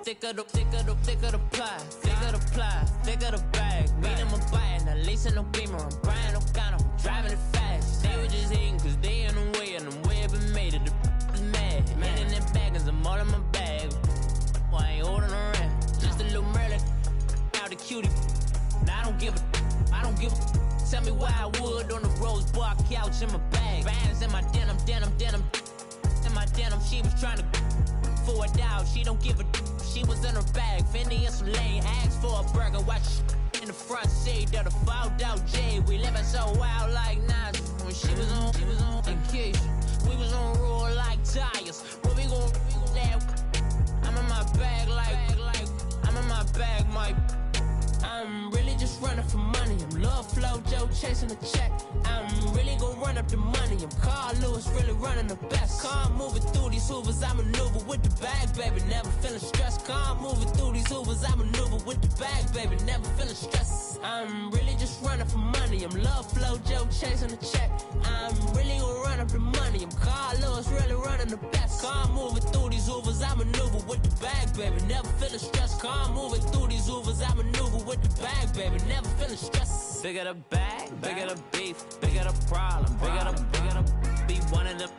thicker the pie, thicker the ply, thicker the bag. Meet them a bite, now leasing no beamer. I'm buying no counter, I'm driving it fast. They were just hating cause they in the way, and the way been made it. The is mad. Man in them baggins, I'm all in my bag. Well, I ain't holding around. Just a little Merlin, out the cutie. Now I don't give a. Tell me why I would on the rose bar couch in my bag. Bands in my denim. In my denim, she was trying to for it out. She don't give a. She was in her bag. Fendi and some lane. Asked for a burger. Watch in the front seat of the fouled out J. We living so wild like Nas. When she was on vacation. We was on roll like tires. Where we gon' that? I'm in my bag like I'm in my bag, Mike. I'm really just running for money. I'm Love Flow Joe chasing the check. I'm really gon' run up the money. I'm Carl Lewis, really running the best. Car moving through these Hoovers, I maneuver with the bag, baby. Never feeling stressed. Car moving through these Hoovers, I maneuver with the bag, baby. Never feeling stressed. I'm really just running for money. I'm Love Flow Joe chasing the check. I'm really gon' run up the money. I'm Carl Lewis, really running the best. Car moving through these Hoovers, I maneuver with the bag, baby. Never feeling stressed. Car moving through these Hoovers, I maneuver with the bag, baby. Never feeling stressed. Bigger the bag, bigger the beef, bigger the problem, bigger the be one of the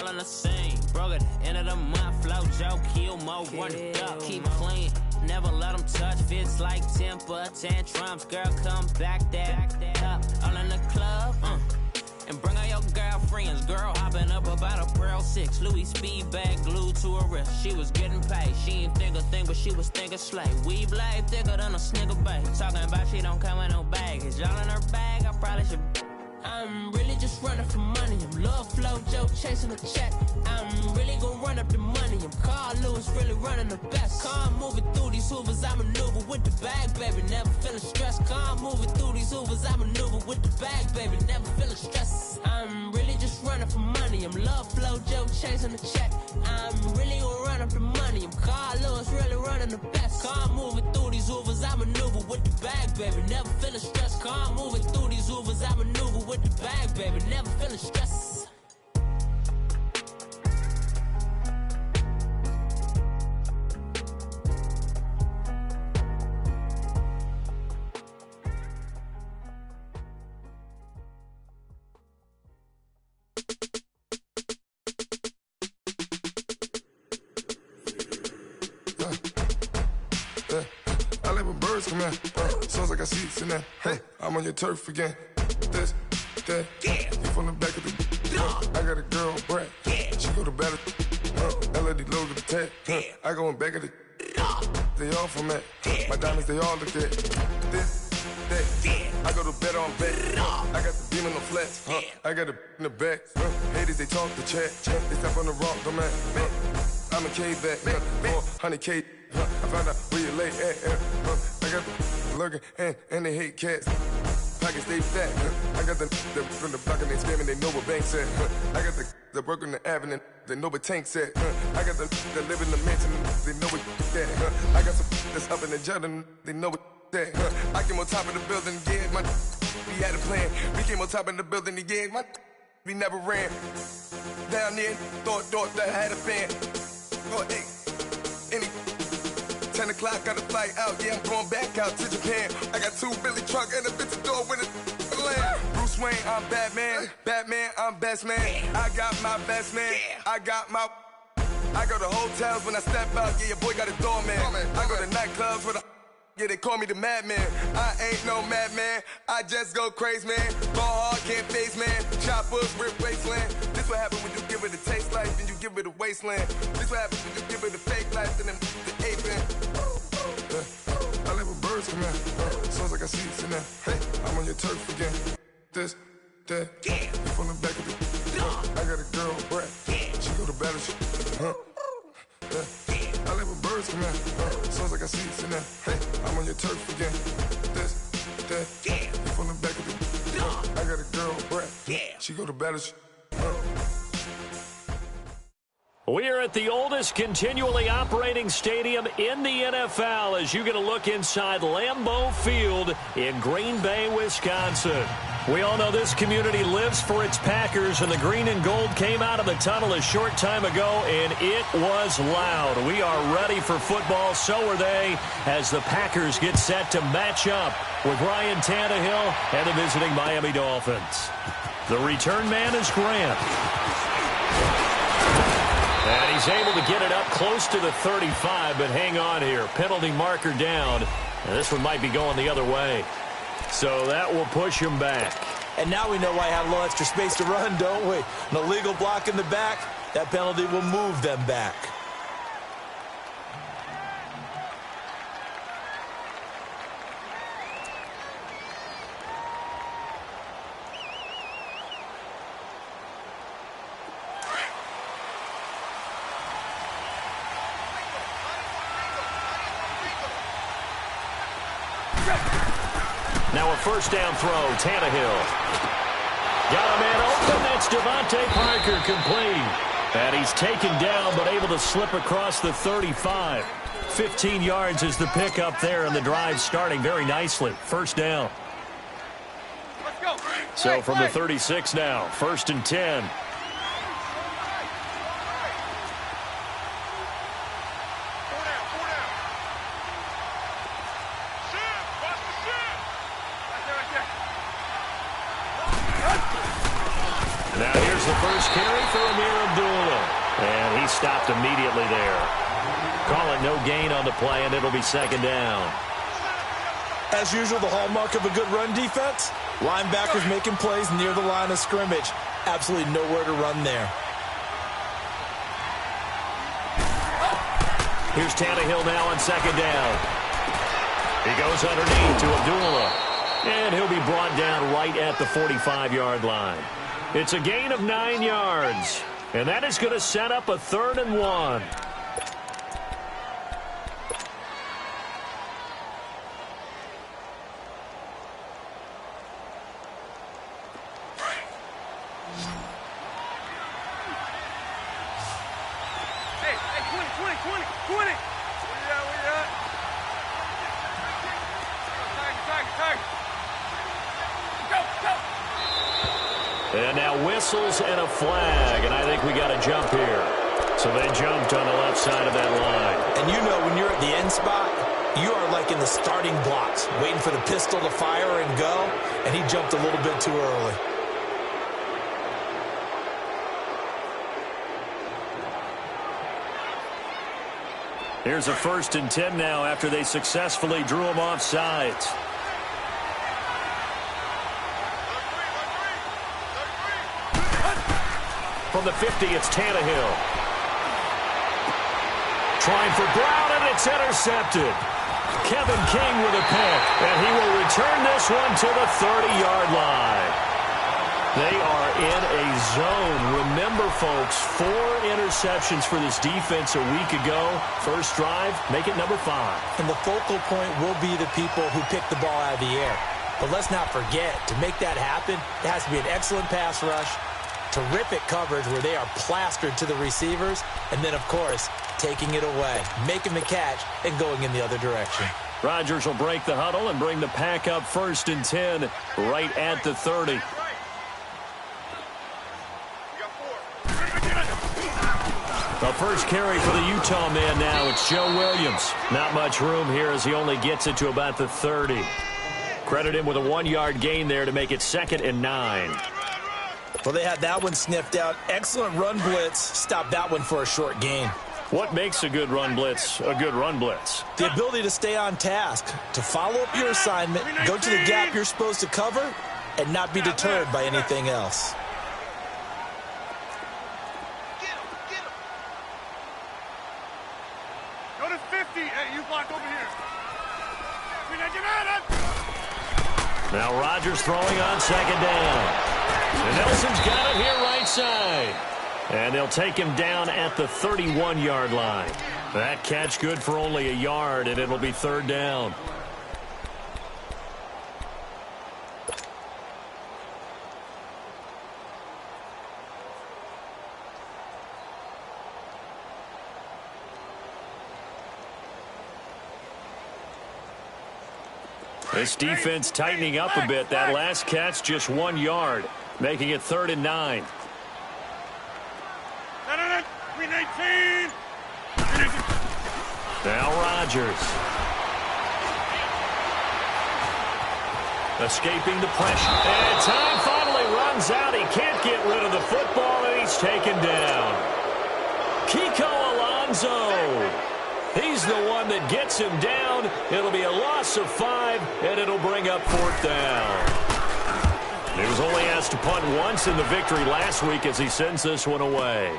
all in the same. Broke at the end of the month, Flow Joe, kill more, run it up, keep clean. Never let them touch, fits like temper tantrums. Girl, come back that up, all in the club, and bring all your girlfriends. Girl, hopping up about a Pearl 6 Louis speed bag glued to her wrist. She was getting paid. She ain't think a thing, but she was thinking slay. Weave blade thicker than a snigger bag. Talking about she don't come with no baggage. Y'all in her bag, I probably should. I'm really just running for money. I'm Love Flow Joe chasing the check. I'm really gon' run up the money. I'm Carl Lewis, really running the best. Car moving through these Hoovers, I maneuver with the bag, baby. Never feeling stressed. Car moving through these Hoovers, I maneuver with the bag, baby. Never feeling stressed. I'm really just running for money. I'm Love Flow Joe chasing the check. I'm really gon' run up the money. I'm Carl Lewis, really running the best. Car moving through these Hoovers, I maneuver with the bag, baby. Never feeling stressed. Car moving through these Hoovers, I maneuver with the bag, baby. Never feeling stressed. I like when birds come in. Sounds like I seats in there. Hey, I'm on your turf again. This, that, you from the back of the. I got a girl, Brad. She go to battle. LED logo the tag. I go in back of the. They all from that. My diamonds, they all look at. This, that. I go to bed on bed. I got the beam on the flats. I got it in the back. Haters, they talk the chat. They step on the rock, don't man. I'm a K-back. 400K. I found out where you lay at. I got the lurking and they hate cats. Pockets stay fat. I got the from the block and they scamming, they know what banks at. I got the work on the avenue, they know what tanks at. I got the live in the mansion, they know what that. I got some that's up in the jungle, they know what that. I came on top of the building, yeah, we had a plan. We came on top of the building, yeah, we never ran. Down there, thought that I had a fan. Oh, hey, any 10 o'clock, got a flight out, yeah, I'm going back out to Japan. I got 2 Billy truck and a bitch door with a land. Bruce Wayne, I'm Batman. Batman, I'm best man. I got my best man. I go to hotels when I step out, yeah, your boy got a doorman. I go to nightclubs with a, yeah, they call me the madman. I ain't no madman, I just go crazy, man. Ball hard, can't face, man. Choppers, rip wasteland. This what happen when you give it a taste life, then you give it a wasteland. This what happens when you give it a fake life, then the ape man. I live with birds come in. Sounds like I seats in there. Hey, I'm on your turf again. This, that, you from the back of the. I got a girl, Brad. She go to battle. I live with birds come in. Sounds like I seats in there. Hey, I'm on your turf again. This, that, you from the back of the. I got a girl, Brad. She go to battle. We are at the oldest continually operating stadium in the NFL as you get a look inside Lambeau Field in Green Bay, Wisconsin. We all know this community lives for its Packers, and the green and gold came out of the tunnel a short time ago, and it was loud. We are ready for football. So are they, as the Packers get set to match up with Ryan Tannehill and the visiting Miami Dolphins. The return man is Grant. And he's able to get it up close to the 35, but hang on here. Penalty marker down, and this one might be going the other way. So that will push him back. And now we know why I have a little extra space to run, don't we? An illegal block in the back, that penalty will move them back. Now a first down throw, Tannehill. Got a man open, that's Devontae Parker complete. And he's taken down but able to slip across the 35. 15 yards is the pickup there, and the drive starting very nicely. First down. Let's go. So from the 36 now, 1st and 10. Now here's the first carry for Amir Abdullah. And he stopped immediately there. Call it no gain on the play, and it'll be second down. As usual, the hallmark of a good run defense, linebackers making plays near the line of scrimmage. Absolutely nowhere to run there. Here's Tannehill now on second down. He goes underneath to Abdullah. And he'll be brought down right at the 45-yard line. It's a gain of 9 yards. And that is going to set up a 3rd and 1. And now whistles and a flag, and I think we got a jump here. So they jumped on the left side of that line. And you know when you're at the end spot, you are like in the starting blocks, waiting for the pistol to fire and go, and he jumped a little bit too early. Here's a 1st and 10 now after they successfully drew him off sides. From the 50, it's Tannehill. Trying for Brown, and it's intercepted. Kevin King with a pick, and he will return this one to the 30-yard line. They are in a zone. Remember, folks, 4 interceptions for this defense a week ago. First drive, make it number 5. And the focal point will be the people who pick the ball out of the air. But let's not forget, to make that happen, it has to be an excellent pass rush, terrific coverage where they are plastered to the receivers, and then, of course, taking it away, making the catch, and going in the other direction. Rodgers will break the huddle and bring the pack up 1st and 10 right at the 30. The first carry for the Utah man now, it's Joe Williams. Not much room here as he only gets it to about the 30. Credit him with a 1-yard gain there to make it 2nd and 9. Well, they had that one sniffed out. Excellent run blitz. Stopped that one for a short gain. What makes a good run blitz a good run blitz? The ability to stay on task, to follow up your assignment, go to the gap you're supposed to cover, and not be deterred by anything else. Go to 50. Hey, you block over here. Now Rodgers throwing on second down. And Nelson's got it here right side. And they'll take him down at the 31-yard line. That catch good for only a yard, and it'll be 3rd down. This defense tightening up a bit. That last catch just 1 yard, making it 3rd and 9. Now Rodgers. Escaping the pressure. And time finally runs out. He can't get rid of the football, and he's taken down. Kiko Alonso. He's the one that gets him down. It'll be a loss of 5, and it'll bring up 4th down. He was only asked to punt once in the victory last week as he sends this one away.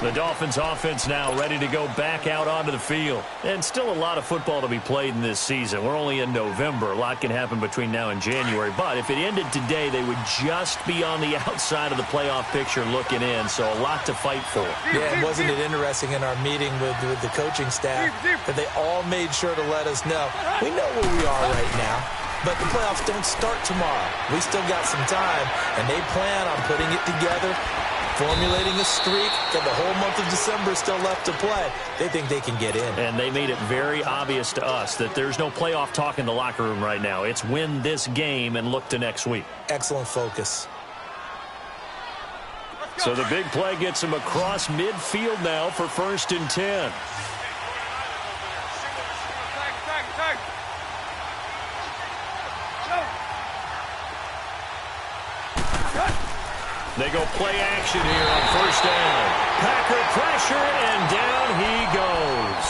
The Dolphins offense now ready to go back out onto the field. And still a lot of football to be played in this season. We're only in November. A lot can happen between now and January. But if it ended today, they would just be on the outside of the playoff picture looking in. So a lot to fight for. Yeah, and wasn't it interesting in our meeting with the coaching staff that they all made sure to let us know, we know where we are right now, but the playoffs don't start tomorrow. We still got some time, and they plan on putting it together, formulating a streak, and the whole month of December is still left to play. They think they can get in. And they made it very obvious to us that there's no playoff talk in the locker room right now. It's win this game and look to next week. Excellent focus. So the big play gets him across midfield now for 1st and 10. They go play action here on 1st down. Packer pressure, and down he goes.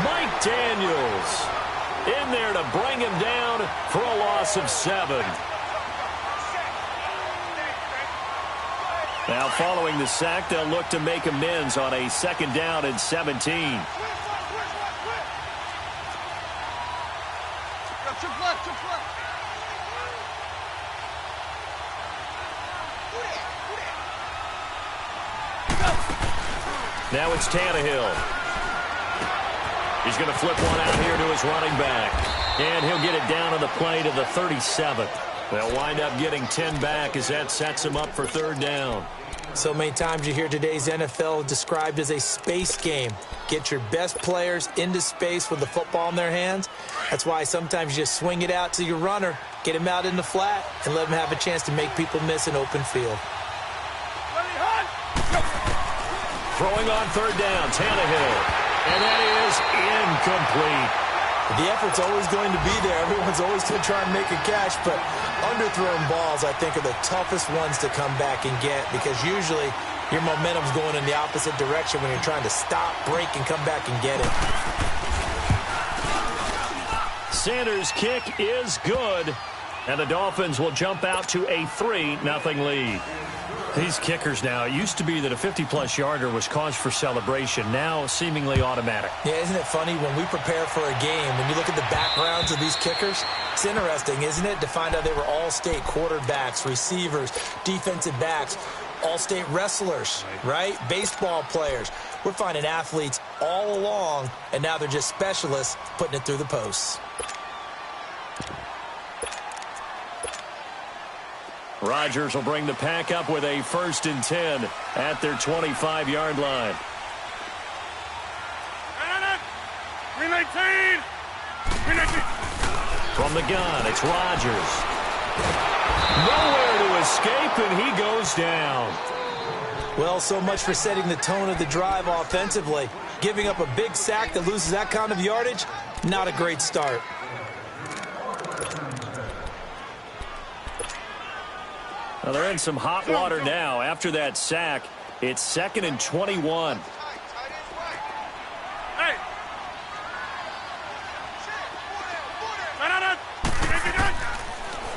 Mike Daniels in there to bring him down for a loss of 7. Now following the sack, they'll look to make amends on a 2nd down and 17. Now it's Tannehill. He's going to flip one out here to his running back. And he'll get it down on the play to the 37. They'll wind up getting 10 back as that sets him up for 3rd down. So many times you hear today's NFL described as a space game. Get your best players into space with the football in their hands. That's why sometimes you just swing it out to your runner, get him out in the flat, and let him have a chance to make people miss an open field. Throwing on 3rd down, Tannehill. And that is incomplete. The effort's always going to be there. Everyone's always going to try and make a catch, but underthrown balls, I think, are the toughest ones to come back and get because usually your momentum's going in the opposite direction when you're trying to stop, break, and come back and get it. Sanders' kick is good, and the Dolphins will jump out to a 3-0 lead. These kickers now, it used to be that a 50-plus yarder was cause for celebration, now seemingly automatic. Yeah, isn't it funny when we prepare for a game, when you look at the backgrounds of these kickers, it's interesting, isn't it, to find out they were all-state quarterbacks, receivers, defensive backs, all-state wrestlers, right? Baseball players. We're finding athletes all along, and now they're just specialists putting it through the posts. Rodgers will bring the pack up with a 1st and 10 at their 25-yard line. 319! From the gun, it's Rodgers. Nowhere to escape, and he goes down. Well, so much for setting the tone of the drive offensively. Giving up a big sack that loses that kind of yardage, not a great start. Well, they're in some hot water now. After that sack, it's 2nd and 21. Hey!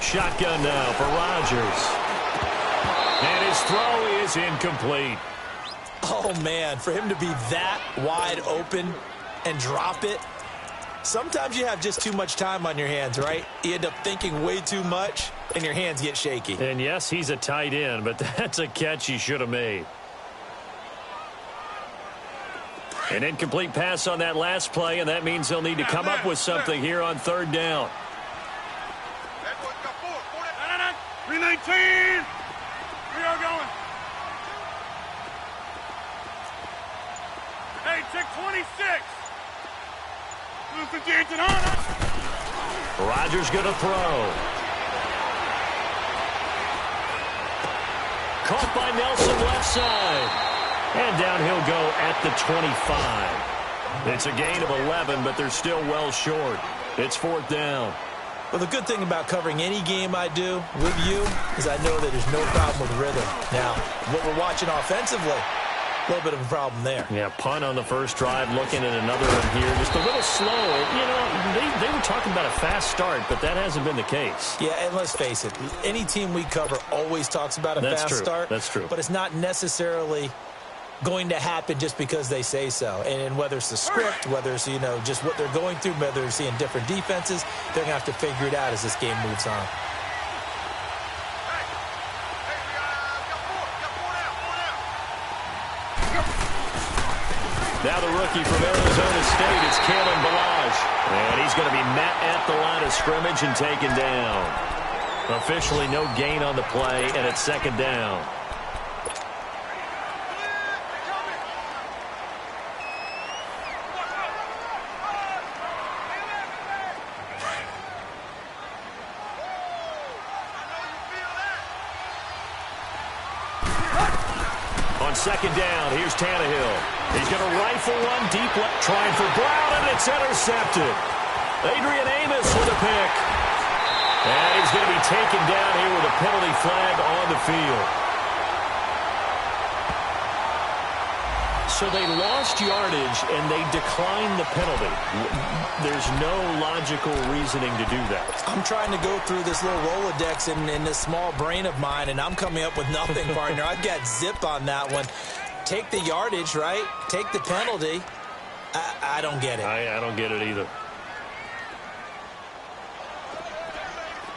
Shotgun now for Rodgers. And his throw is incomplete. Oh, man, for him to be that wide open and drop it, sometimes you have just too much time on your hands, right? You end up thinking way too much, and your hands get shaky. And, yes, he's a tight end, but that's a catch he should have made. An incomplete pass on that last play, and that means they'll need to come up with something here on 3rd down. 319! We are going. Hey, check 26. Rodgers going to throw. Caught by Nelson left side. And down he'll go at the 25. It's a gain of 11, but they're still well short. It's 4th down. Well, the good thing about covering any game I do with you is I know that there's no problem with rhythm. Now, what we're watching offensively, a little bit of a problem there. Yeah, punt on the first drive, looking at another one here. Just a little slow. You know, they were talking about a fast start, but that hasn't been the case. Yeah, and let's face it, any team we cover always talks about a fast start. That's true. But it's not necessarily going to happen just because they say so. And whether it's the script, whether it's, you know, just what they're going through, whether they're seeing different defenses, they're going to have to figure it out as this game moves on. Now the rookie from Arizona State, it's Kalen Ballage. And he's going to be met at the line of scrimmage and taken down. Officially no gain on the play, and it's 2nd down. On 2nd down, here's Tannehill. He's going to rifle one deep left, trying for Brown, and it's intercepted. Adrian Amos with a pick. And he's going to be taken down here with a penalty flag on the field. So they lost yardage, and they declined the penalty. There's no logical reasoning to do that. I'm trying to go through this little Rolodex in this small brain of mine, and I'm coming up with nothing, partner. I've got zip on that one. Take the yardage, right? Take the penalty. I don't get it. I don't get it either.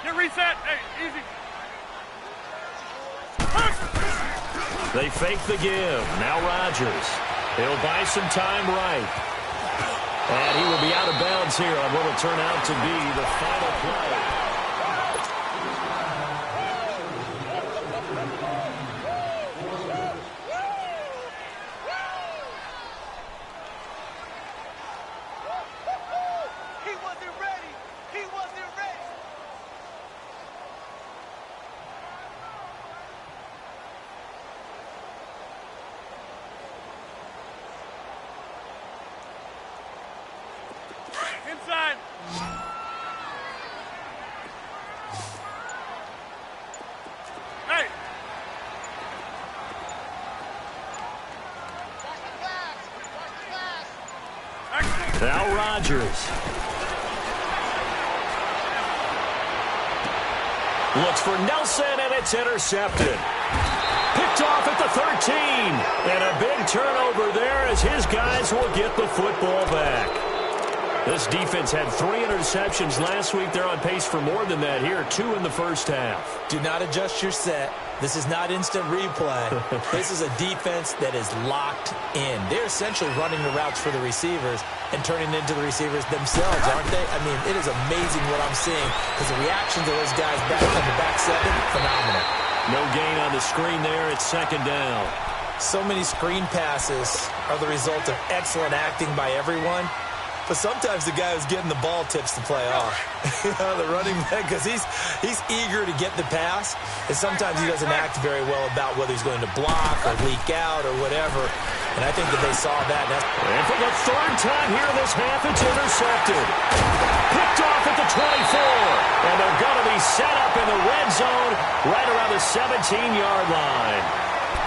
Get reset. Hey, easy. They fake the give. Now Rodgers. He'll buy some time right. And he will be out of bounds here on what will turn out to be the final play. Inside. Hey. Now Rodgers. Looks for Nelson, and it's intercepted. Picked off at the 13. And a big turnover there as his guys will get the football back. This defense had 3 interceptions last week. They're on pace for more than that here. 2 in the first half. Do not adjust your set. This is not instant replay. This is a defense that is locked in. They're essentially running the routes for the receivers and turning into the receivers themselves, aren't they? I mean, it is amazing what I'm seeing because the reactions of those guys back on the back 7, phenomenal. No gain on the screen there. It's 2nd down. So many screen passes are the result of excellent acting by everyone. But sometimes the guy who's getting the ball tips the play off. The running back, because he's eager to get the pass, and sometimes he doesn't act very well about whether he's going to block or leak out or whatever. And I think that they saw that. And for the 3rd time here in this half, it's intercepted. Picked off at the 24. And they're going to be set up in the red zone right around the 17-yard line.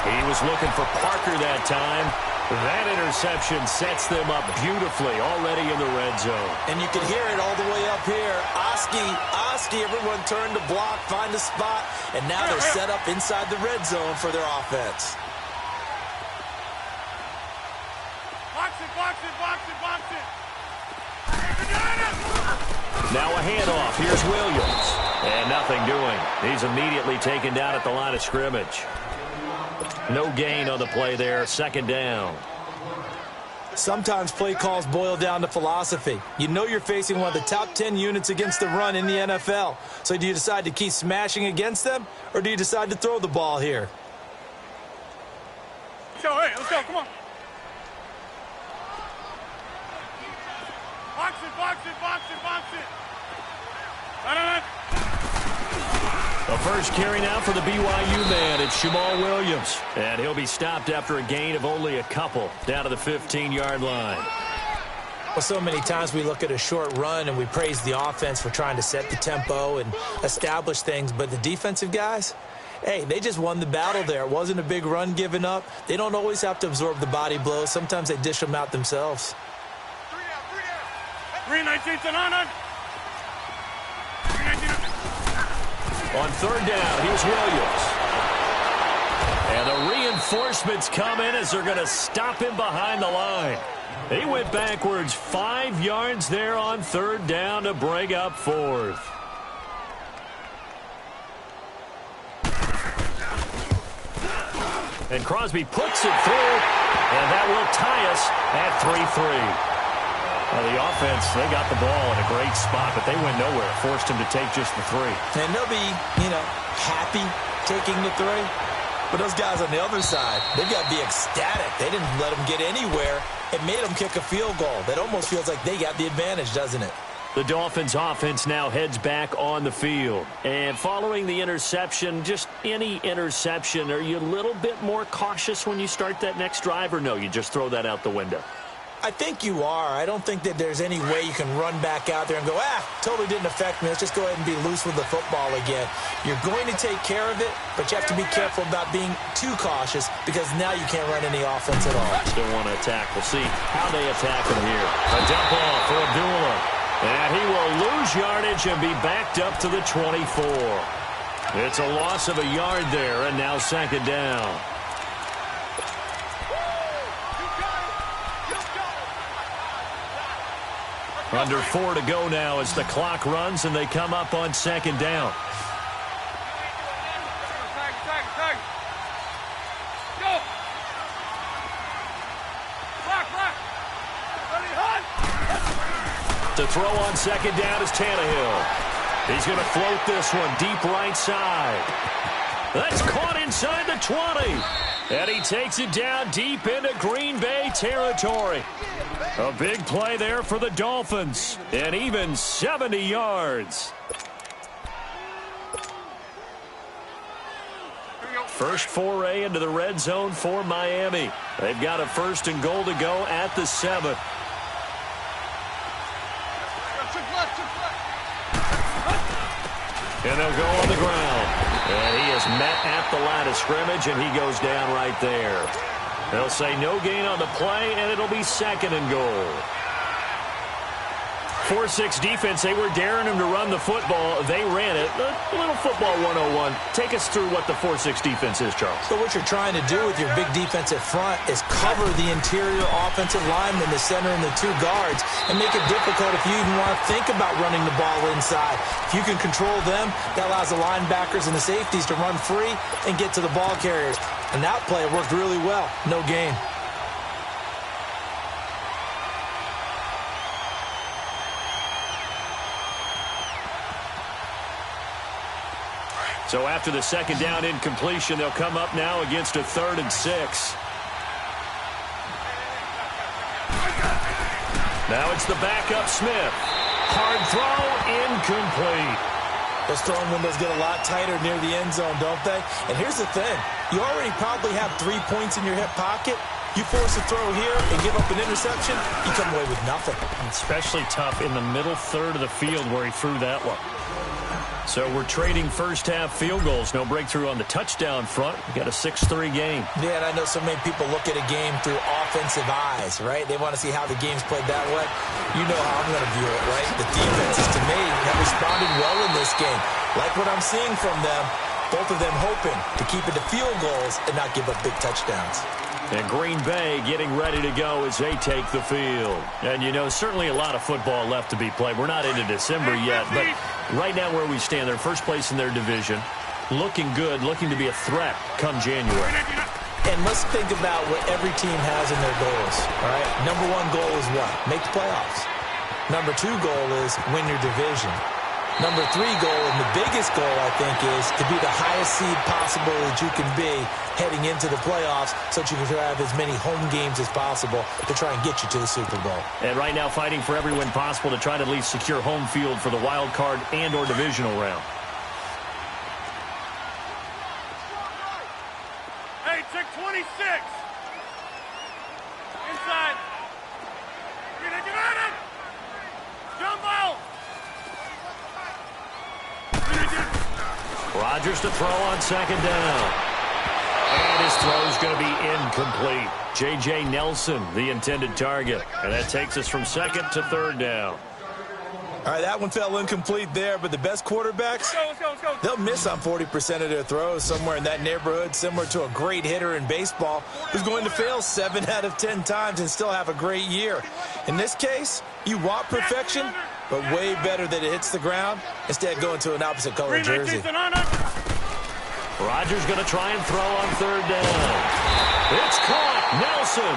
He was looking for Parker that time. That interception sets them up beautifully already in the red zone. And you can hear it all the way up here. Oski, everyone turned to block, find a spot, and now they're set up inside the red zone for their offense. Box it. Now a handoff. Here's Williams. And nothing doing. He's immediately taken down at the line of scrimmage. No gain on the play there. 2nd down. Sometimes play calls boil down to philosophy. You know you're facing one of the top 10 units against the run in the NFL. So do you decide to keep smashing against them, or do you decide to throw the ball here? Hey, let's go. Come on. Box it, box it, box it, box it. Run. The first carry now for the BYU man. It's Jamal Williams. And he'll be stopped after a gain of only a couple down to the 15-yard line. Well, so many times we look at a short run and we praise the offense for trying to set the tempo and establish things. But the defensive guys, hey, they just won the battle there. It wasn't a big run given up. They don't always have to absorb the body blows. Sometimes they dish them out themselves. 3-19 to none. On third down, here's Williams. And the reinforcements come in as they're going to stop him behind the line. He went backwards 5 yards there on third down to bring up fourth. And Crosby puts it through, and that will tie us at 3-3. Well, the offense, they got the ball in a great spot, but they went nowhere. Forced him to take just the 3. And they'll be, happy taking the 3. But those guys on the other side, they've got to be ecstatic. They didn't let them get anywhere. It made them kick a field goal. That almost feels like they got the advantage, doesn't it? The Dolphins offense now heads back on the field. And following the interception, just any interception, are you a little bit more cautious when you start that next drive, or no, you just throw that out the window? I think you are. I don't think that there's any way you can run back out there and go, totally didn't affect me. Let's just go ahead and be loose with the football again. You're going to take care of it, but you have to be careful about being too cautious because now you can't run any offense at all. Still want to attack. We'll see how they attack him here. A dump off for Abdullah. And he will lose yardage and be backed up to the 24. It's a loss of a yard there, and now second down. Under 4 to go now as the clock runs and they come up on second down. Tag. Go. Block. Ready, hunt. To throw on second down is Tannehill. He's going to float this one deep right side. That's caught inside the 20. And he takes it down deep into Green Bay territory. A big play there for the Dolphins. And even 70 yards. First foray into the red zone for Miami. They've got a 1st and goal to go at the 7. And they'll go on the ground. And he is met at the line of scrimmage, and he goes down right there. They'll say no gain on the play, and it'll be 2nd and goal. 4-6 defense, they were daring him to run the football. They ran it. A little football 101. Take us through what the 4-6 defense is, Charles. So what you're trying to do with your big defensive front is cover the interior offensive lineman, the center, and the 2 guards, and make it difficult if you even want to think about running the ball inside. If you can control them, that allows the linebackers and the safeties to run free and get to the ball carriers. And that play worked really well. No gain. So after the second down incompletion, they'll come up now against a 3rd and 6. Now it's the backup Smith. Hard throw, incomplete. Those throwing windows get a lot tighter near the end zone, don't they? And here's the thing. You already probably have 3 points in your hip pocket. You force a throw here and give up an interception, you come away with nothing. Especially tough in the middle third of the field where he threw that one. So we're trading first-half field goals. No breakthrough on the touchdown front. We got a 6-3 game. Yeah, and I know so many people look at a game through offensive eyes, right? They want to see how the game's played that way. You know how I'm going to view it, right? The defenses, to me, have responded well in this game. Like what I'm seeing from them, both of them hoping to keep it to field goals and not give up big touchdowns. And Green Bay getting ready to go as they take the field. And, certainly a lot of football left to be played. We're not into December yet, but right now where we stand, they're first place in their division. Looking good, looking to be a threat come January. And let's think about what every team has in their goals, all right? Number 1 goal is what? Make the playoffs. Number 2 goal is win your division. Number 3 goal, and the biggest goal, I think, is to be the highest seed possible that you can be heading into the playoffs so that you can have as many home games as possible to try and get you to the Super Bowl. And right now fighting for every win possible to try to at least secure home field for the wild card and or divisional round. Hey, check 26. Inside. Get on it. Jumbo. Rodgers to throw on second down. And his throw's going to be incomplete. J.J. Nelson, the intended target. And that takes us from second to third down. All right, that one fell incomplete there, but the best quarterbacks, Let's go. they'll miss on 40% of their throws, somewhere in that neighborhood, similar to a great hitter in baseball who's going to fail 7 out of 10 times and still have a great year. In this case, you want perfection, but way better that it hits the ground instead of going to an opposite color jersey. Rodgers going to try and throw on third down. It's caught. Nelson.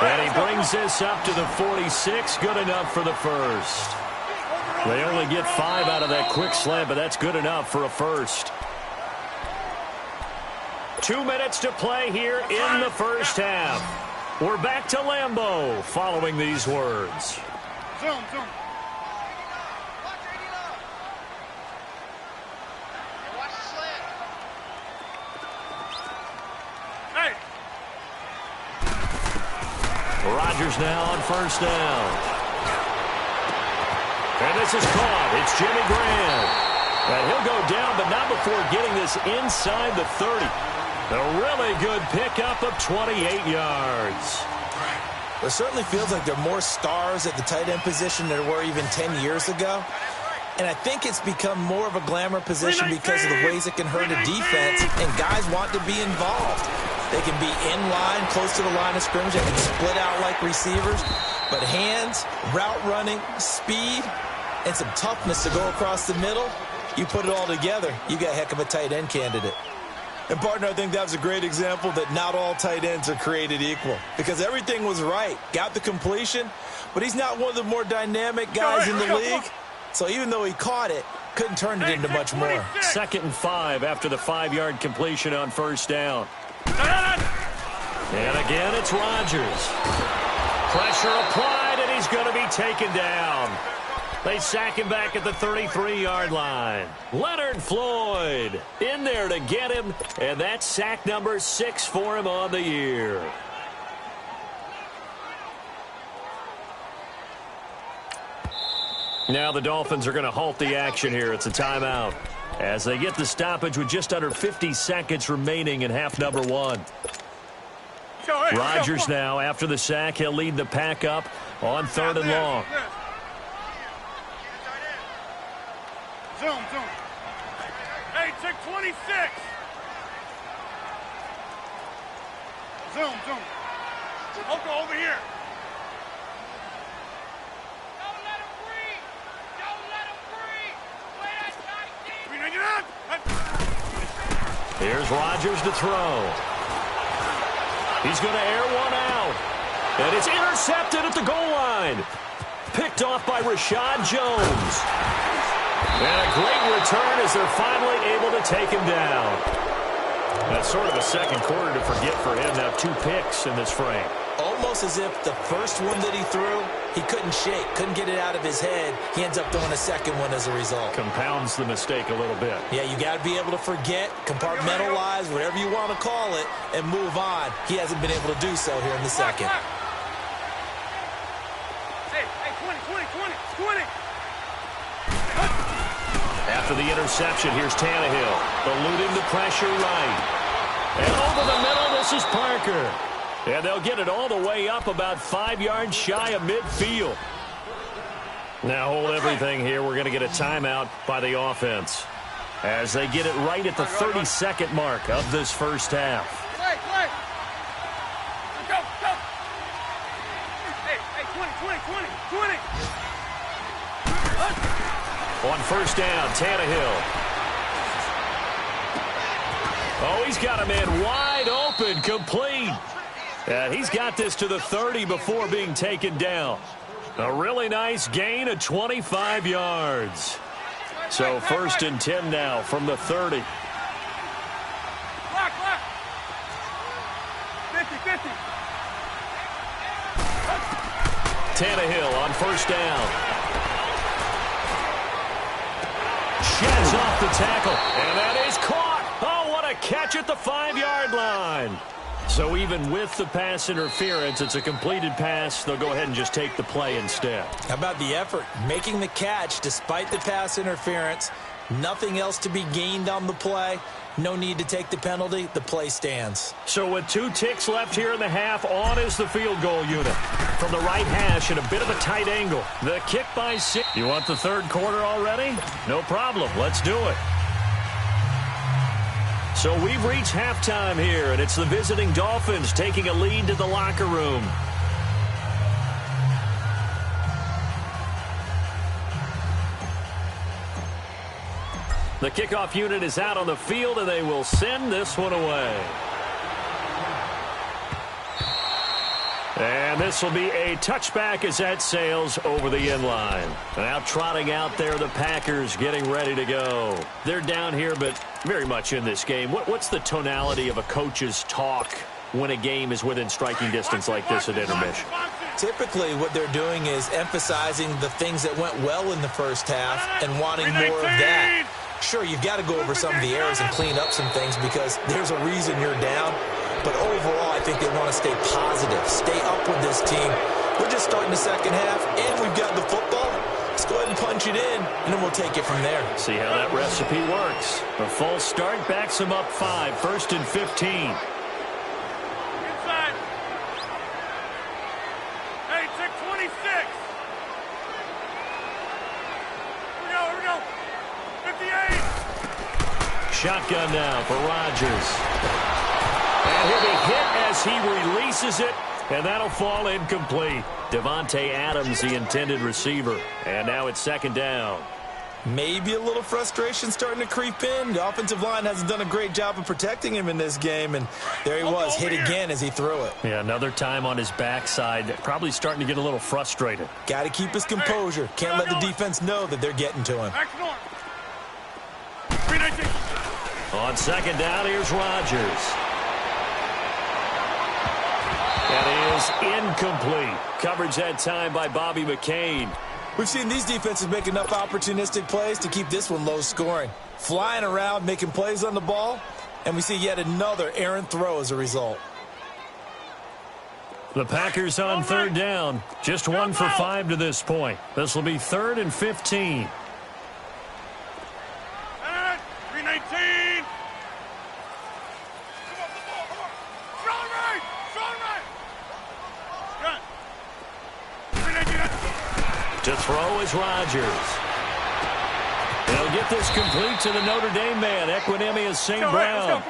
And he brings this up to the 46. Good enough for the first. They only get 5 out of that quick slant, but that's good enough for a first. 2 minutes to play here in the first half. We're back to Lambeau following these words. Zoom. Hey. Rodgers now on first down. And this is caught. It's Jimmy Graham. And he'll go down, but not before getting this inside the 30. A really good pickup of 28 yards. It certainly feels like there are more stars at the tight end position than there were even 10 years ago. And I think it's become more of a glamour position because of the ways it can hurt a defense, and guys want to be involved. They can be in line, close to the line of scrimmage. They can split out like receivers. But hands, route running, speed, and some toughness to go across the middle, you put it all together, you got a heck of a tight end candidate. And, partner, I think that was a great example that not all tight ends are created equal. Because everything was right. Got the completion, but he's not one of the more dynamic guys in the league. So even though he caught it, couldn't turn it into much more. 2nd and 5 after the 5-yard completion on first down. And again, it's Rodgers. Pressure applied, and he's going to be taken down. They sack him back at the 33-yard line. Leonard Floyd in there to get him, and that's sack number 6 for him on the year. Now the Dolphins are going to halt the action here. It's a timeout as they get the stoppage with just under 50 seconds remaining in half number 1. Rodgers now, after the sack, he'll lead the pack up on 3rd and long. Zoom. Hey, check 26. Zoom. Okay, over here. Don't let him breathe. Play that tight deep. Here's Rodgers to throw. He's going to air one out. And it's intercepted at the goal line. Picked off by Rashad Jones. And a great return as they're finally able to take him down. That's sort of a second quarter to forget for him. Now 2 picks in this frame. Almost as if the first one that he threw, he couldn't shake, couldn't get it out of his head. He ends up throwing a second one as a result. Compounds the mistake a little bit. Yeah, you got to be able to forget, compartmentalize, whatever you want to call it, and move on. He hasn't been able to do so here in the second. Hey, 20. After the interception, here's Tannehill. Eluding the pressure right. And over the middle, this is Parker. And they'll get it all the way up about 5 yards shy of midfield. Now hold everything here. We're going to get a timeout by the offense as they get it right at the 32nd mark of this first half. Play. Go. Hey, 20. On first down, Tannehill. Oh, he's got a man wide open, complete. And he's got this to the 30 before being taken down. A really nice gain of 25 yards. So 1st and 10 now from the 30. Lock. 50-50. Tannehill on 1st down. Sheds off the tackle, and that is caught. Oh, what a catch at the 5-yard line. So even with the pass interference, it's a completed pass. They'll go ahead and just take the play instead. How about the effort? Making the catch despite the pass interference. Nothing else to be gained on the play. No need to take the penalty. The play stands. So with 2 ticks left here in the half, on is the field goal unit. From the right hash at a bit of a tight angle. The kick by 6. You want the 3rd quarter already? No problem. Let's do it. So we've reached halftime here, and it's the visiting Dolphins taking a lead to the locker room. The kickoff unit is out on the field, and they will send this one away. And this will be a touchback as that sails over the end line. Now trotting out there, the Packers getting ready to go. They're down here, but very much in this game. What's the tonality of a coach's talk when a game is within striking distance like this at intermission? Typically, what they're doing is emphasizing the things that went well in the first half and wanting more of that. Sure, you've got to go over some of the errors and clean up some things because there's a reason you're down. But overall, I think they want to stay positive, stay up with this team. We're just starting the second half, and we've got the football. Let's go ahead and punch it in, and then we'll take it from there. See how that recipe works. A false start backs them up 5, 1st and 15. Inside. Hey, check 26. Here we go. 58. Shotgun now for Rodgers. And he'll be hit as he releases it, and that'll fall incomplete. Devontae Adams, the intended receiver. And now it's 2nd down. Maybe a little frustration starting to creep in. The offensive line hasn't done a great job of protecting him in this game, and there he was, hit again as he threw it. Yeah, another time on his backside, probably starting to get a little frustrated. Got to keep his composure. Can't let the defense know that they're getting to him. On 2nd down, here's Rodgers. That is incomplete. Coverage that time by Bobby McCain. We've seen these defenses make enough opportunistic plays to keep this one low scoring. Flying around, making plays on the ball, and we see yet another errant throw as a result. The Packers on 3rd down. Just 1 for 5 to this point. This will be 3rd and 15. 319. To throw is Rodgers. They'll get this complete to the Notre Dame man, Equinemius St. Brown.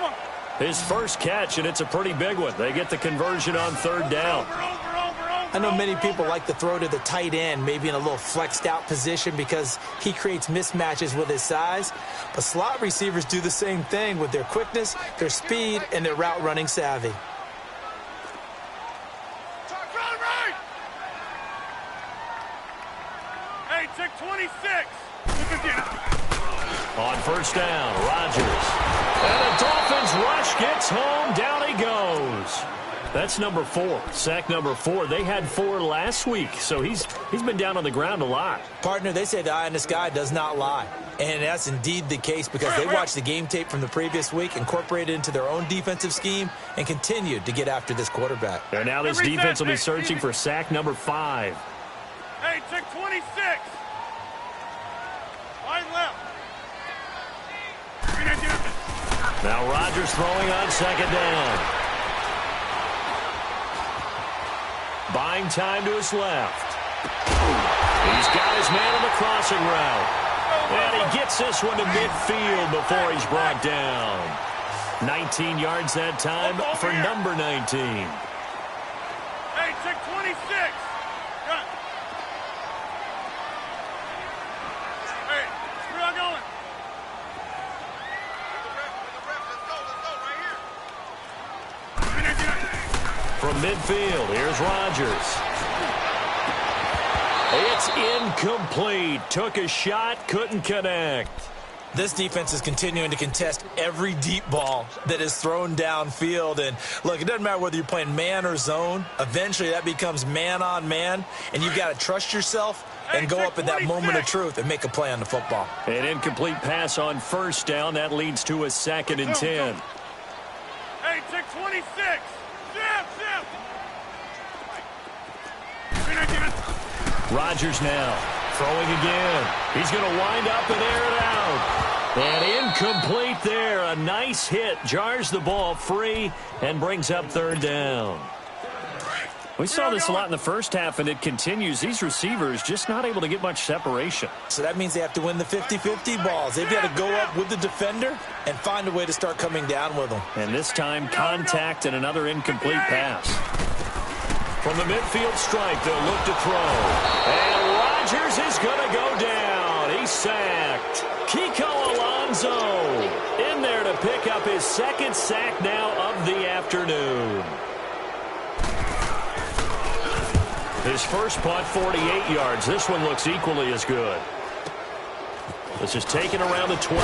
His first catch, and it's a pretty big one. They get the conversion on 3rd down. I know many people like to throw to the tight end, maybe in a little flexed out position because he creates mismatches with his size. But slot receivers do the same thing with their quickness, their speed, and their route running savvy. Hey, check 26. On 1st down, Rodgers. And the Dolphins rush gets home. Down he goes. That's number 4. Sack number 4. They had 4 last week, so he's been down on the ground a lot. Partner, they say the eye in the sky does not lie. And that's indeed the case because they watched the game tape from the previous week, incorporated it into their own defensive scheme, and continued to get after this quarterback. And now this defense will be searching for sack number 5. Hey, check 26. Line left. Now Rodgers throwing on 2nd down. Buying time to his left. He's got his man on the crossing route. And he gets this one to midfield before he's brought down. 19 yards that time for number 19. Hey, check 26. Gun. Hey, where y'all going? From midfield, here's Rodgers. It's incomplete. Took a shot, couldn't connect. This defense is continuing to contest every deep ball that is thrown downfield. And, look, it doesn't matter whether you're playing man or zone. Eventually, that becomes man-on-man, and you've got to trust yourself and go up at that moment of truth and make a play on the football. An incomplete pass on first down. That leads to a 2nd and 10. Hey, check 26. Zip. Rodgers now throwing again. He's going to wind up and air it out. And incomplete there. A nice hit. Jars the ball free and brings up 3rd down. We saw this a lot in the first half, and it continues. These receivers just not able to get much separation. So that means they have to win the 50-50 balls. They've got to go up with the defender and find a way to start coming down with them. And this time, contact and another incomplete pass. From the midfield stripe, they'll look to throw. And Rodgers is going to go down. He's sacked. Kiko Alonso in there to pick up his 2nd sack now of the afternoon. His first punt, 48 yards. This one looks equally as good. This is taken around the 12.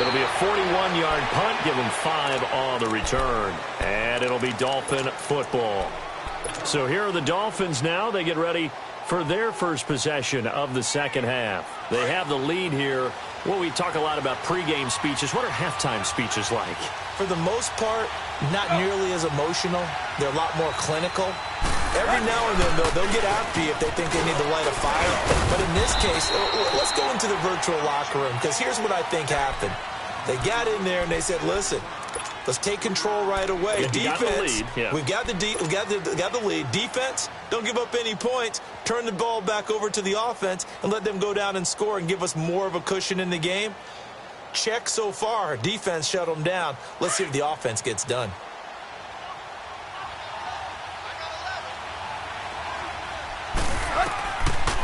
It'll be a 41-yard punt, give him 5 on the return. And it'll be Dolphin football. So here are the Dolphins now. They get ready for their first possession of the second half. They have the lead here. Well, we talk a lot about pregame speeches. What are halftime speeches like? For the most part, not nearly as emotional. They're a lot more clinical. Every now and then, though, they'll get after you if they think they need to light a fire. But in this case, let's go into the virtual locker room, because here's what I think happened. They got in there and they said, listen, let's take control right away. Yeah, defense, we've got the lead. Defense, don't give up any points. Turn the ball back over to the offense and let them go down and score and give us more of a cushion in the game. Check so far. Defense shut them down. Let's see if the offense gets done.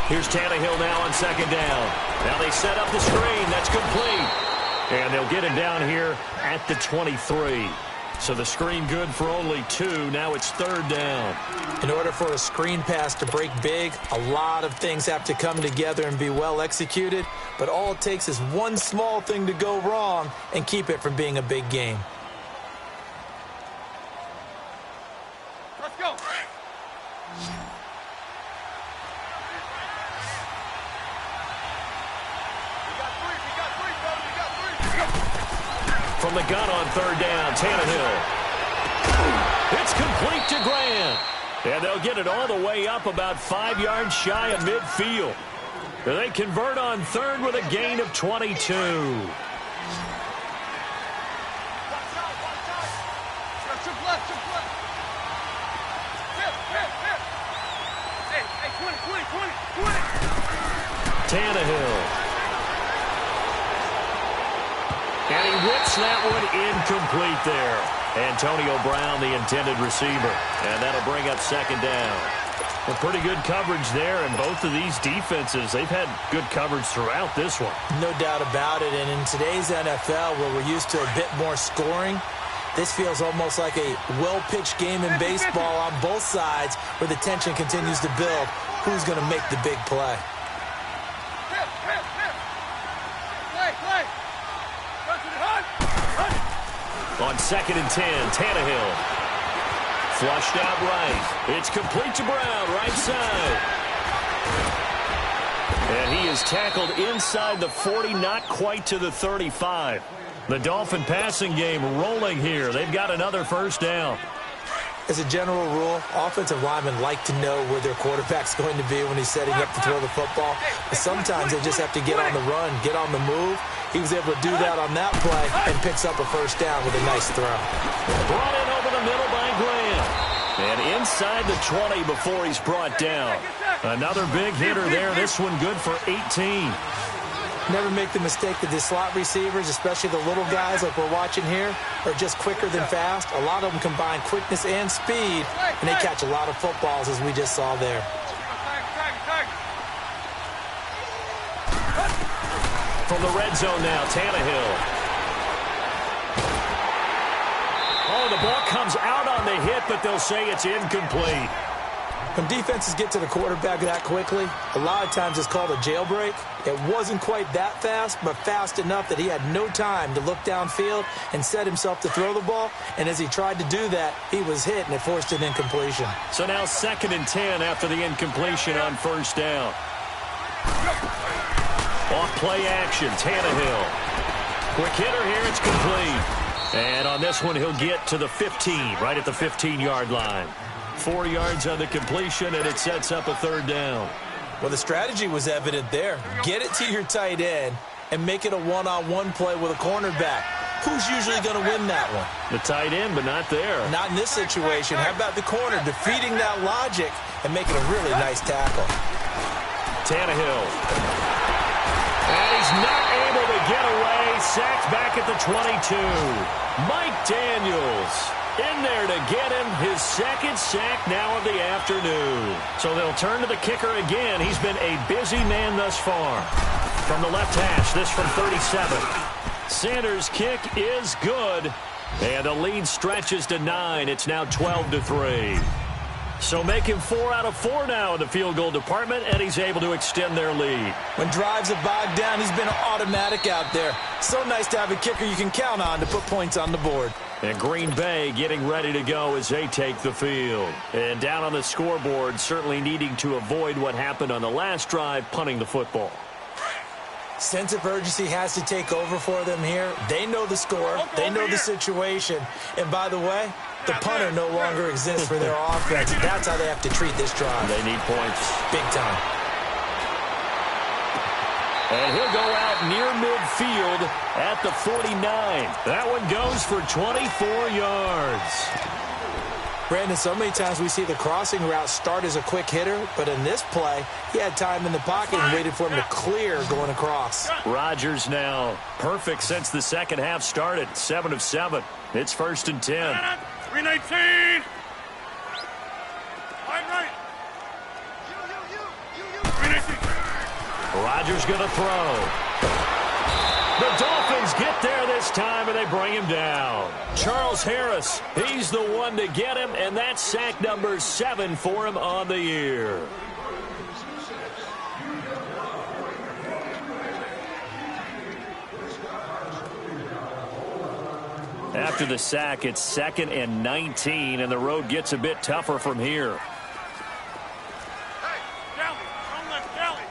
Here's Tannehill now on 2nd down. Now they set up the screen. That's complete. And they'll get it down here at the 23. So the screen good for only 2. Now it's 3rd down. In order for a screen pass to break big, a lot of things have to come together and be well executed. But all it takes is one small thing to go wrong and keep it from being a big game. Let's go. From the gun on 3rd down, Tannehill. It's complete to Grant. And they'll get it all the way up about 5 yards shy of midfield. They convert on 3rd with a gain of 22. Tannehill. And he whips that one incomplete there. Antonio Brown, the intended receiver. And that'll bring up 2nd down. Well, pretty good coverage there, and both of these defenses, they've had good coverage throughout this one. No doubt about it, and in today's NFL, where we're used to a bit more scoring, this feels almost like a well-pitched game in baseball on both sides, where the tension continues to build. Who's going to make the big play? On 2nd and 10, Tannehill. Flushed out right. It's complete to Brown, right side. And he is tackled inside the 40, not quite to the 35. The Dolphin passing game rolling here. They've got another 1st down. As a general rule, offensive linemen like to know where their quarterback's going to be when he's setting up to throw the football. But sometimes they just have to get on the run, get on the move. He was able to do that on that play and picks up a 1st down with a nice throw. Brought in over the middle by Graham. And inside the 20 before he's brought down. Another big hitter there. This one good for 18. Never make the mistake that the slot receivers, especially the little guys like we're watching here, are just quicker than fast. A lot of them combine quickness and speed, and they catch a lot of footballs, as we just saw there. From the red zone now, Tannehill. Oh, the ball comes out on the hit, but they'll say it's incomplete. When defenses get to the quarterback that quickly, a lot of times it's called a jailbreak. It wasn't quite that fast, but fast enough that he had no time to look downfield and set himself to throw the ball. And as he tried to do that, he was hit, and it forced an incompletion. So now 2nd and 10 after the incompletion on 1st down. Off play action, Tannehill. Quick hitter here, it's complete. And on this one, he'll get to the 15, right at the 15-yard line. 4 yards on the completion, and it sets up a 3rd down. Well, the strategy was evident there. Get it to your tight end and make it a one-on-one play with a cornerback. Who's usually going to win that one? The tight end, but not there. Not in this situation. How about the corner defeating that logic and making a really nice tackle? Tannehill. And he's not able to get away. Sacked back at the 22. Mike Daniels in there to get him his 2nd sack now of the afternoon. So they'll turn to the kicker again. He's been a busy man thus far. From the left hash, this from 37. Sanders' kick is good. And the lead stretches to 9. It's now 12-3. So making 4 out of 4 now in the field goal department, and he's able to extend their lead. When drives are bogged down, he's been automatic out there. So nice to have a kicker you can count on to put points on the board. And Green Bay getting ready to go as they take the field. And down on the scoreboard, certainly needing to avoid what happened on the last drive, punting the football. Sense of urgency has to take over for them here. They know the score. They know the situation. And by the way, the punter no longer exists for their offense. That's how they have to treat this drive. They need points. Big time. And he'll go out near midfield at the 49. That one goes for 24 yards. Brandon, so many times we see the crossing route start as a quick hitter, but in this play, he had time in the pocket and waited for him to clear going across. Rodgers now perfect since the second half started. 7 of 7. It's 1st and 10. 319. Line right. 319. Rodgers going to throw. The Dolphins get there this time, and they bring him down. Charles Harris, he's the one to get him, and that's sack number 7 for him on the year. After the sack, it's 2nd and 19, and the road gets a bit tougher from here. Hey, Galley, don't let Galley.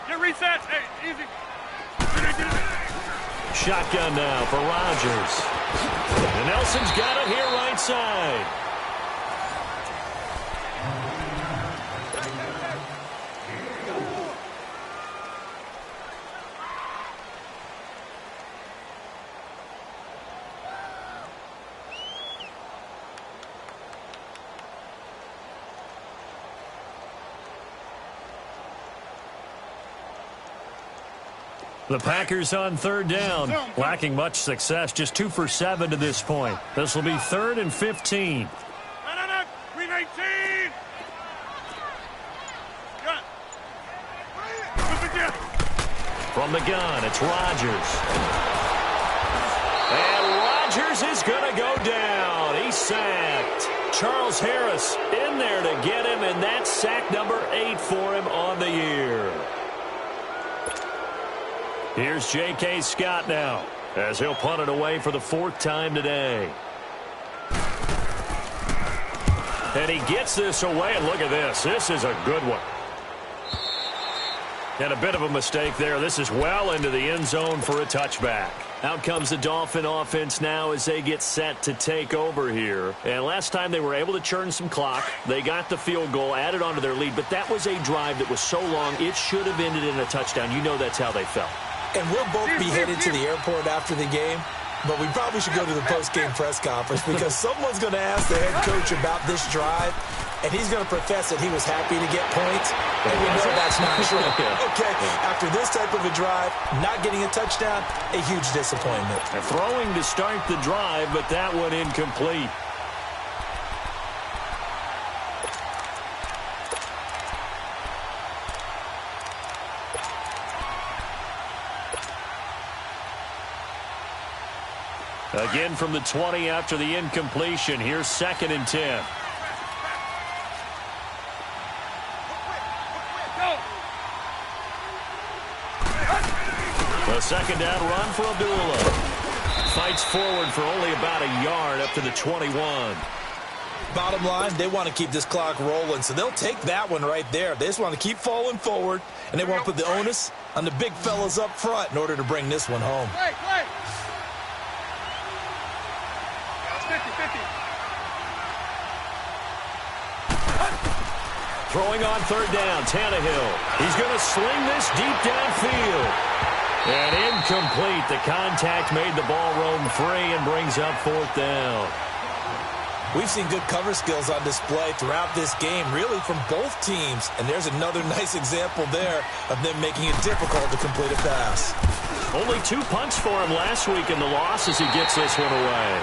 Get reset. Hey, easy. Shotgun now for Rodgers. And Nelson's got it here right side. The Packers on 3rd down, lacking much success, just 2 for 7 to this point. This will be 3rd and 15. 319. Gun. From the gun, it's Rodgers. And Rodgers is going to go down. He's sacked. Charles Harris in there to get him, and that's sack number 8 for him on the year. Here's J.K. Scott now, as he'll punt it away for the 4th time today. And he gets this away, and look at this. This is a good one. And a bit of a mistake there. This is well into the end zone for a touchback. Out comes the Dolphin offense now as they get set to take over here. And last time they were able to churn some clock. They got the field goal, added on to their lead. But that was a drive that was so long, it should have ended in a touchdown. You know that's how they felt. And we'll both be headed to the airport after the game. But we probably should go to the post-game press conference because someone's going to ask the head coach about this drive, and he's going to profess that he was happy to get points, and we know that's not true. Okay, after this type of a drive, not getting a touchdown, a huge disappointment. They're throwing to start the drive, but that one incomplete. Again from the 20 after the incompletion. Here's 2nd and 10. A second down run for Abdullah. Fights forward for only about a yard up to the 21. Bottom line, they want to keep this clock rolling, so they'll take that one right there. They just want to keep falling forward, and they won't put the onus on the big fellas up front in order to bring this one home. Play. It's 50-50. Throwing on third down, Tannehill. He's going to sling this deep downfield. And incomplete. The contact made the ball roam free and brings up fourth down. We've seen good cover skills on display throughout this game, really from both teams. And there's another nice example there of them making it difficult to complete a pass. Only 2 punts for him last week in the loss as he gets this one away.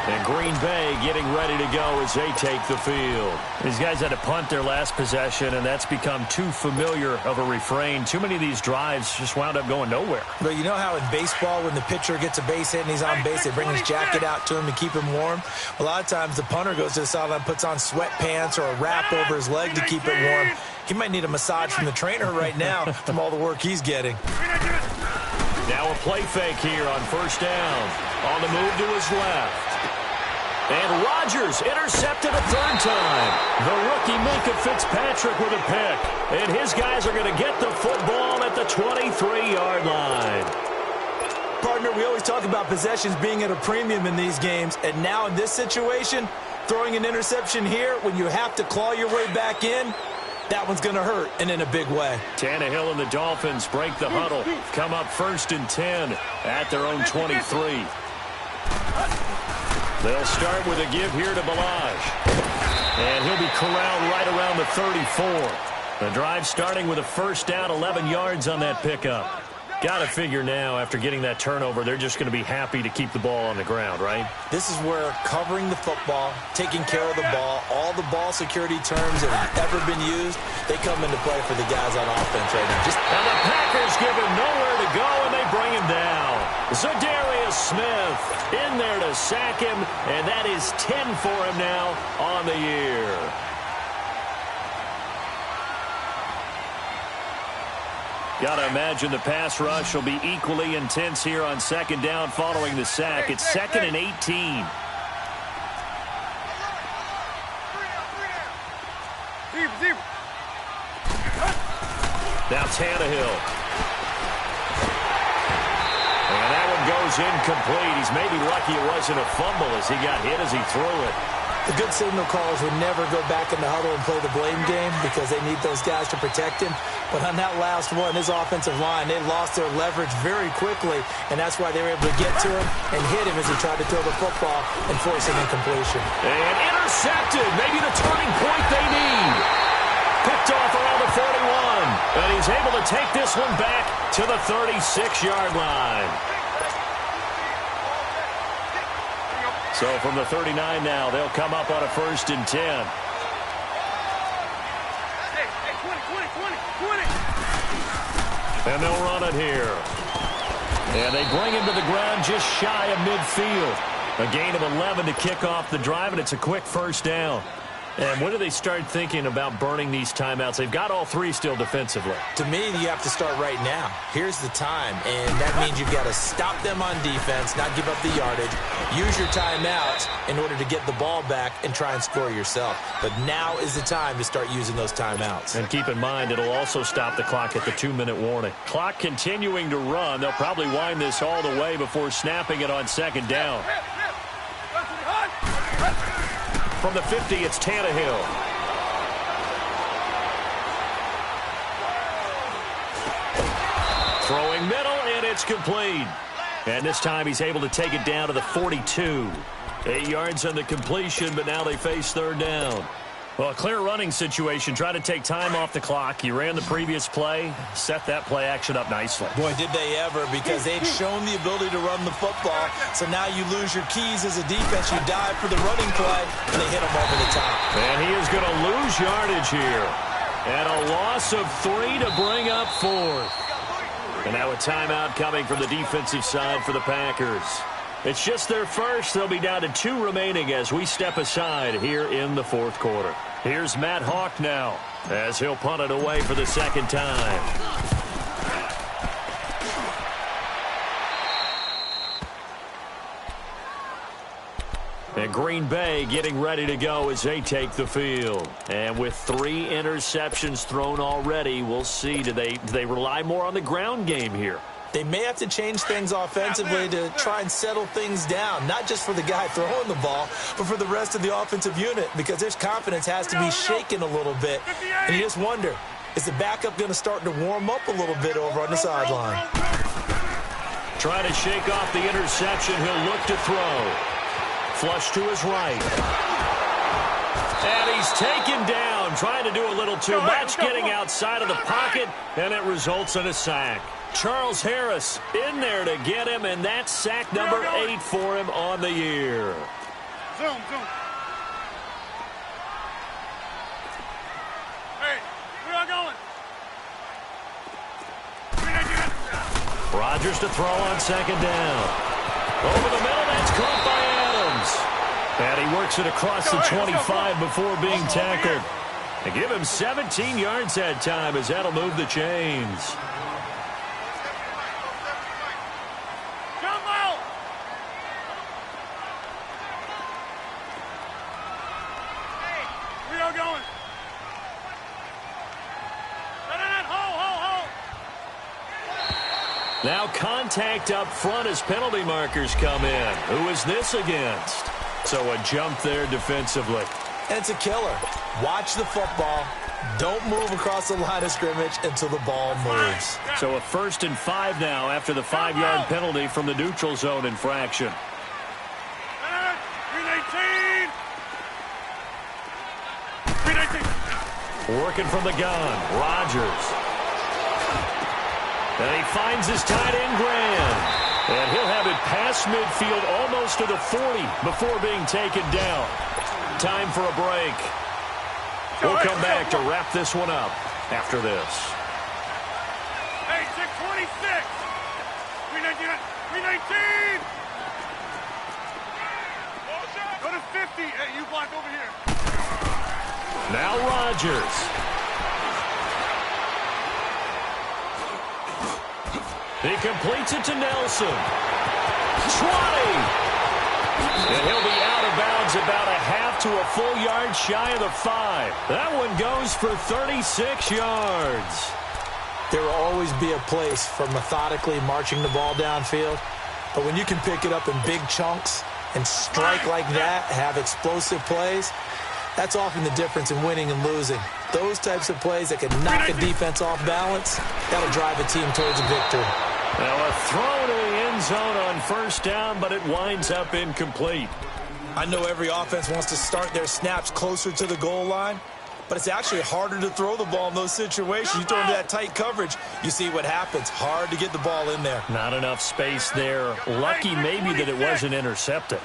And Green Bay getting ready to go as they take the field. These guys had to punt their last possession, and that's become too familiar of a refrain. Too many of these drives just wound up going nowhere. But you know how in baseball, when the pitcher gets a base hit and he's on base, they bring his jacket out to him to keep him warm? A lot of times the punter goes to the sideline, puts on sweatpants or a wrap over his leg to keep it warm. He might need a massage from the trainer right now from all the work he's getting. Now a play fake here on first down. On the move to his left. And Rodgers intercepted a third time. The rookie Minkah Fitzpatrick with a pick. And his guys are going to get the football at the 23-yard line. Partner, we always talk about possessions being at a premium in these games. And now in this situation, throwing an interception here when you have to claw your way back in, that one's going to hurt, and in a big way. Tannehill and the Dolphins break the huddle. Come up 1st and 10 at their own 23. They'll start with a give here to Balaj. And he'll be corralled right around the 34. The drive starting with a first down, 11 yards on that pickup. Got to figure now, after getting that turnover, they're just going to be happy to keep the ball on the ground, right? This is where covering the football, taking care of the ball, all the ball security terms that have ever been used, they come into play for the guys on offense right now. And the Packers give him nowhere to go, and they bring him down. Zadarius Smith in there to sack him, and that is 10 for him now on the year. Got to imagine the pass rush will be equally intense here on second down following the sack. It's 2nd and 18. Now Tannehill. And that one goes incomplete. He's maybe lucky it wasn't a fumble as he got hit as he threw it. The good signal callers would never go back in the huddle and play the blame game because they need those guys to protect him. But on that last one, his offensive line, they lost their leverage very quickly, and that's why they were able to get to him and hit him as he tried to throw the football and force an incompletion. And intercepted, maybe the turning point they need. Picked off around the 41, and he's able to take this one back to the 36-yard line. So from the 39 now, they'll come up on a 1st and 10. And they'll run it here. And they bring him to the ground just shy of midfield. A gain of 11 to kick off the drive, and it's a quick first down. And when do they start thinking about burning these timeouts? They've got all 3 still defensively. To me, you have to start right now. Here's the time, and that means you've got to stop them on defense, not give up the yardage, use your timeouts in order to get the ball back and try and score yourself. But now is the time to start using those timeouts. And keep in mind, it'll also stop the clock at the 2-minute warning. Clock continuing to run. They'll probably wind this all the way before snapping it on second down. From the 50, it's Tannehill. Throwing middle, and it's complete. And this time he's able to take it down to the 42. 8 yards on the completion, but now they face third down. Well, a clear running situation. Try to take time off the clock. You ran the previous play, set that play action up nicely. Boy, did they ever, because they'd shown the ability to run the football. So now you lose your keys as a defense. You dive for the running play, and they hit him over the top. And he is going to lose yardage here. And a loss of 3 to bring up 4th. And now a timeout coming from the defensive side for the Packers. It's just their first. They'll be down to 2 remaining as we step aside here in the 4th quarter. Here's Matt Hawk now as he'll punt it away for the second time. And Green Bay getting ready to go as they take the field. And with 3 interceptions thrown already, we'll see. Do they rely more on the ground game here? They may have to change things offensively to try and settle things down, not just for the guy throwing the ball, but for the rest of the offensive unit, because their confidence has to be shaken a little bit. And you just wonder, is the backup going to start to warm up a little bit over on the sideline? Trying to shake off the interception. He'll look to throw. Flush to his right. And he's taken down, trying to do a little too much, getting outside of the pocket, and it results in a sack. Charles Harris in there to get him, and that's sack number 8 for him on the year. Zoom. Hey, we are going. Rodgers to throw on 2nd down. Over the middle, that's caught by Adams. And he works it across the 25 before being tackled. They give him 17 yards that time as that'll move the chains. Now contact up front as penalty markers come in. Who is this against? So a jump there defensively. And it's a killer. Watch the football. Don't move across the line of scrimmage until the ball moves. So a 1st and 5 now after the 5-yard penalty from the neutral zone infraction. 319. Working from the gun. Rodgers. And he finds his tight end, Graham. And he'll have it past midfield almost to the 40 before being taken down. Time for a break. We'll come back to wrap this one up after this. Hey, 626. 319. Go to 50. Hey, you block over here. Now Rodgers. He completes it to Nelson. 20. And he'll be out of bounds about a half to a full yard shy of the 5. That one goes for 36 yards. There will always be a place for methodically marching the ball downfield. But when you can pick it up in big chunks and strike like that, have explosive plays, that's often the difference in winning and losing. Those types of plays that can knock a defense off balance, that'll drive a team towards a victory. Now a throw to the end zone on 1st down, but it winds up incomplete. I know every offense wants to start their snaps closer to the goal line, but it's actually harder to throw the ball in those situations. You throw into that tight coverage, you see what happens. Hard to get the ball in there. Not enough space there. Lucky maybe that it wasn't intercepted.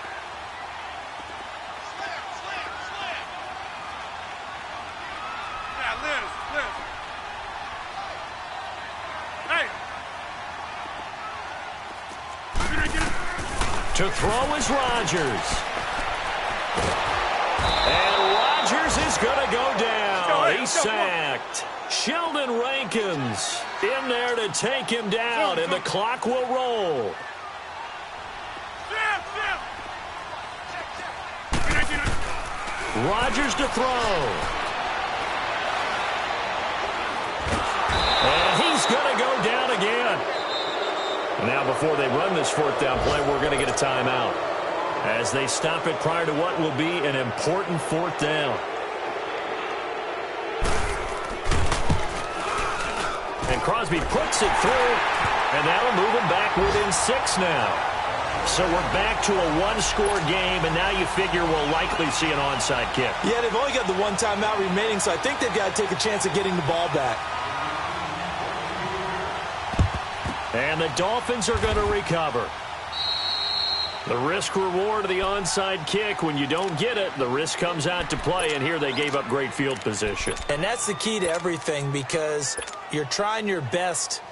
To throw is Rodgers. And Rodgers is going to go down. He's sacked. Sheldon Rankins in there to take him down, and the clock will roll. Rodgers to throw. And he's going to go down again. Now, before they run this 4th down play, we're going to get a timeout as they stop it prior to what will be an important 4th down. And Crosby puts it through, and that'll move him back within 6 now. So we're back to a 1-score game, and now you figure we'll likely see an onside kick. Yeah, they've only got the 1 timeout remaining, so I think they've got to take a chance of getting the ball back. And the Dolphins are going to recover. The risk-reward of the onside kick, when you don't get it, the risk comes out to play, and here they gave up great field position. And that's the key to everything, because you're trying your best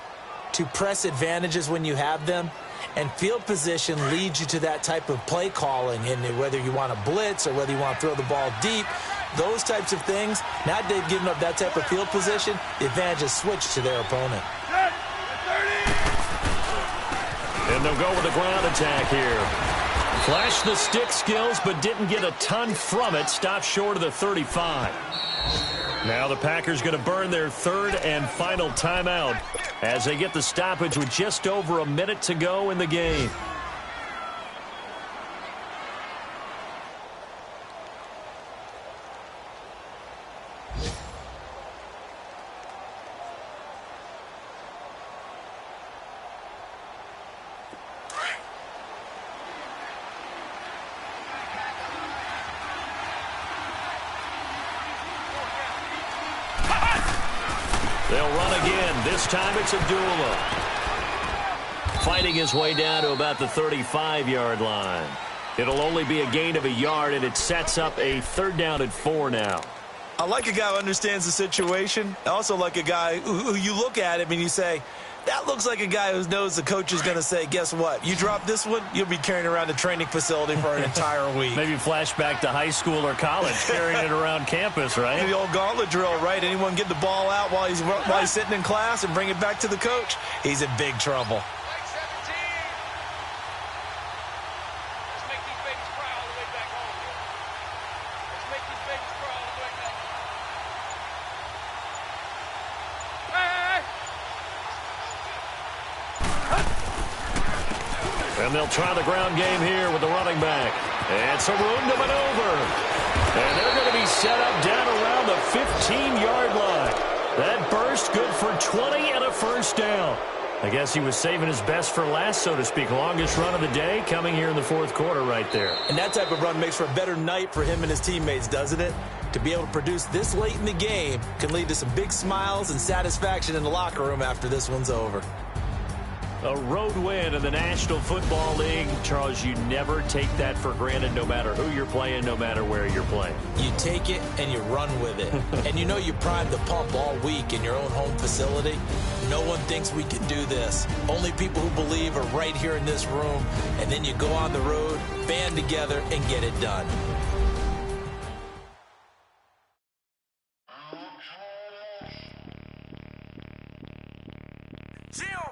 to press advantages when you have them, and field position leads you to that type of play calling, and whether you want to blitz or whether you want to throw the ball deep, those types of things, now they've given up that type of field position, the advantage is switched to their opponent. And they'll go with a ground attack here. Flashed the stick skills, but didn't get a ton from it. Stopped short of the 35. Now the Packers going to burn their third and final timeout as they get the stoppage with just over a minute to go in the game. They'll run again. This time it's Abdullah. Fighting his way down to about the 35-yard line. It'll only be a gain of a yard, and it sets up a 3rd down and 4 now. I like a guy who understands the situation. I also like a guy who you look at him and you say, that looks like a guy who knows the coach is going to say, guess what? You drop this one, you'll be carrying around the training facility for an entire week. Maybe flashback to high school or college, carrying it around campus, right? The old gauntlet drill, right? Anyone get the ball out while he's sitting in class and bring it back to the coach? He's in big trouble. And they'll try the ground game here with the running back. And some room to maneuver. And they're going to be set up down around the 15-yard line. That burst good for 20 and a 1st down. I guess he was saving his best for last, so to speak. Longest run of the day coming here in the 4th quarter right there. And that type of run makes for a better night for him and his teammates, doesn't it? To be able to produce this late in the game can lead to some big smiles and satisfaction in the locker room after this one's over. A road win in the National Football League. Charles, you never take that for granted, no matter who you're playing, no matter where you're playing. You take it and you run with it. And you know you primed the pump all week in your own home facility. No one thinks we can do this. Only people who believe are right here in this room. And then you go on the road, band together, and get it done.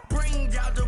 Bring out the